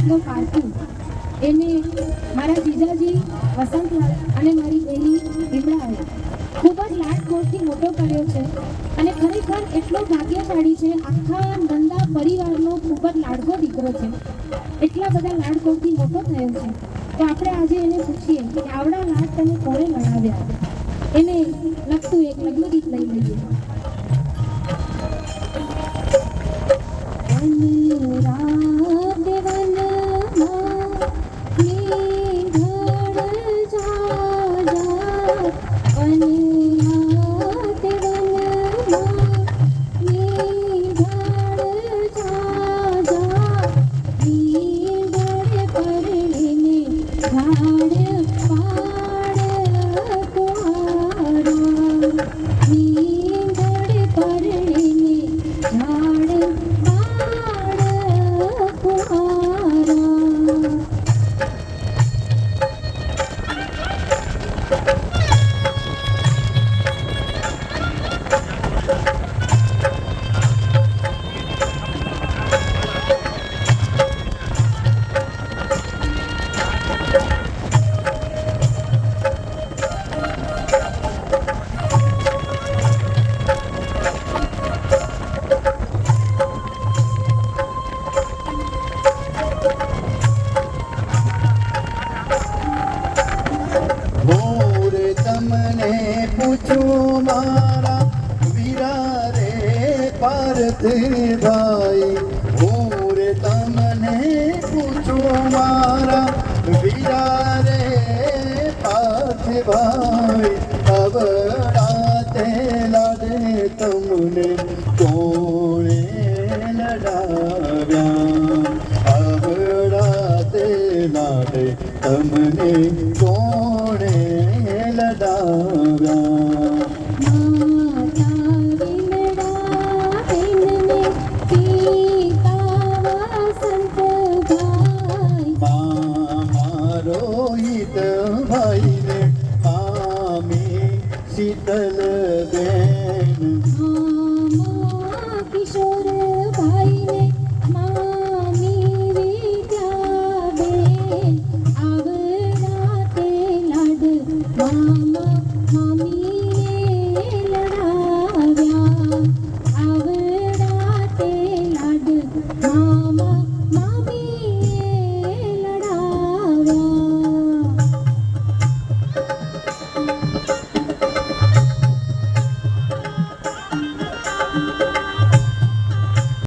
આટલો પારખું એને મારા જીજાજી વસંતલાલ અને મારી બેની વિમળાએ ખૂબ જ લાડકોડથી મોટો કર્યો છે અને ખરેખર એટલો ભાગ્યશાળી છે. આખા નંદા પરિવારનો ખૂબ જ લાડકો દીકરો છે. એટલા બધા લાડકોડથી મોટો થયો છે. તો આપણે આજે એને પૂછીએ કે આવડા લાડ તને કોણે લડાવ્યા. એને લગતું એક લગ્ન ગીત લઈ લઈએ. ભાઈ હું રે તમને પૂછું મારા વીરા રે પાર્થભાઈ અવડાતે લાડે તમને કોણે લડાવ્યા. અવડાતે લાડે તમને કોણે લડાવ્યા. શીતલ બેન કિશોર ભાઈને મામી વિદ્યા બેન આવડાતે લાડ મામા મામીને લડાવ્યા. આવડાતે લાડ મામા